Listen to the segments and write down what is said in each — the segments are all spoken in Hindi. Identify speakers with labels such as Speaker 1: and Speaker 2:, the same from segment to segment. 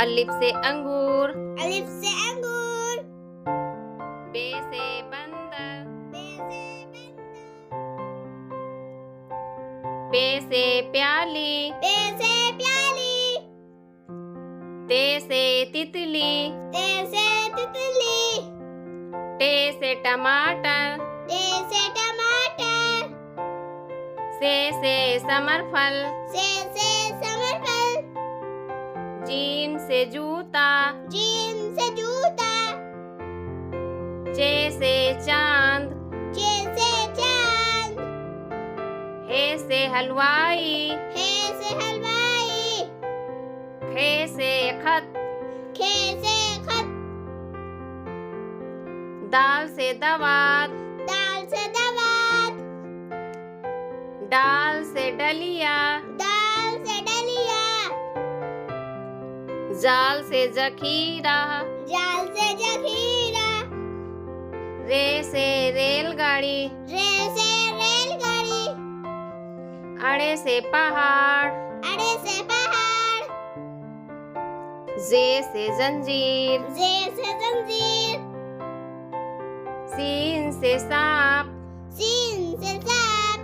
Speaker 1: अलिफ से अंगूर,
Speaker 2: अलिफ से अंगूर,
Speaker 1: बे से बंदर,
Speaker 2: बे से बंदर,
Speaker 1: पे से प्याली,
Speaker 2: पे से प्याली,
Speaker 1: ते से तितली,
Speaker 2: ते से तितली,
Speaker 1: टे से टमाटर,
Speaker 2: ते से टमाटर,
Speaker 1: से समरफल,
Speaker 2: से समरफल,
Speaker 1: जीम से जूता,
Speaker 2: जीम से जूता,
Speaker 1: चे से चांद,
Speaker 2: चे से चांद,
Speaker 1: हे से हलवाई,
Speaker 2: हे से हलवाई,
Speaker 1: खे से खत,
Speaker 2: खे से खत,
Speaker 1: दाल से दवात,
Speaker 2: दाल से दवात,
Speaker 1: डाल से डलिया,
Speaker 2: दाल से डलिया,
Speaker 1: जाल से जखीरा,
Speaker 2: जाल से जखीरा,
Speaker 1: रे से रेलगाड़ी,
Speaker 2: रे से रेलगाड़ी,
Speaker 1: अड़े से पहाड़,
Speaker 2: अड़े से पहाड़,
Speaker 1: जे से जंजीर,
Speaker 2: जे से जंजीर,
Speaker 1: सीन से सांप,
Speaker 2: सीन से सांप,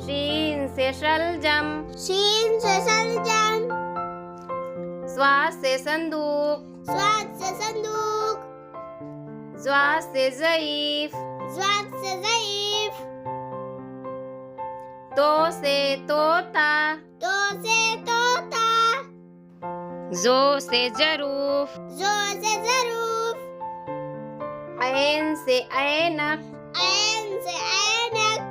Speaker 1: शीन से शलजम,
Speaker 2: शीन से शलजम,
Speaker 1: स्वाद से संदूक,
Speaker 2: स्वाद से संदूक,
Speaker 1: ज्वाद से ज़ईफ,
Speaker 2: स्वाद से ज़ईफ,
Speaker 1: तो से तोता,
Speaker 2: तो से तोता,
Speaker 1: जो से जरूफ,
Speaker 2: जो से ज़रूफ,
Speaker 1: ऐन से ऐनक,
Speaker 2: ऐन से ऐनक,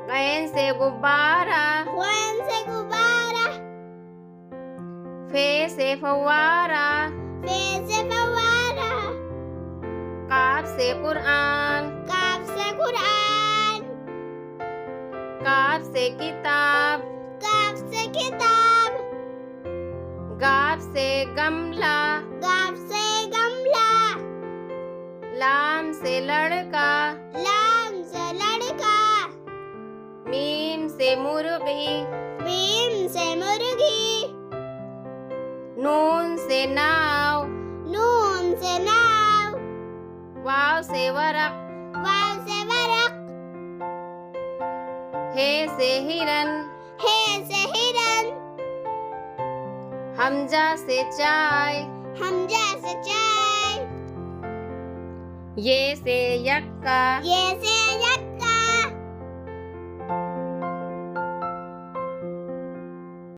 Speaker 1: गैन से गुब्बारा,
Speaker 2: वन से गुब्बारा,
Speaker 1: फे से फव्वारा,
Speaker 2: फे से फव्वारा,
Speaker 1: काफ से कुरआन,
Speaker 2: काफ से कुरान,
Speaker 1: काफ से किताब,
Speaker 2: काफ से किताब,
Speaker 1: गाफ से गमला,
Speaker 2: गाफ से गमला,
Speaker 1: लाम से लड़का,
Speaker 2: लाम से लड़का,
Speaker 1: मीम से मुर्गी,
Speaker 2: मीम से मुर्गी,
Speaker 1: नून से नाव,
Speaker 2: नून से नाव,
Speaker 1: वाव से वरक,
Speaker 2: वाव से वरक,
Speaker 1: हे से हिरन,
Speaker 2: हे से हिरन,
Speaker 1: हमजा से चाय,
Speaker 2: हमजा से चाय,
Speaker 1: ये से यक्का,
Speaker 2: ये से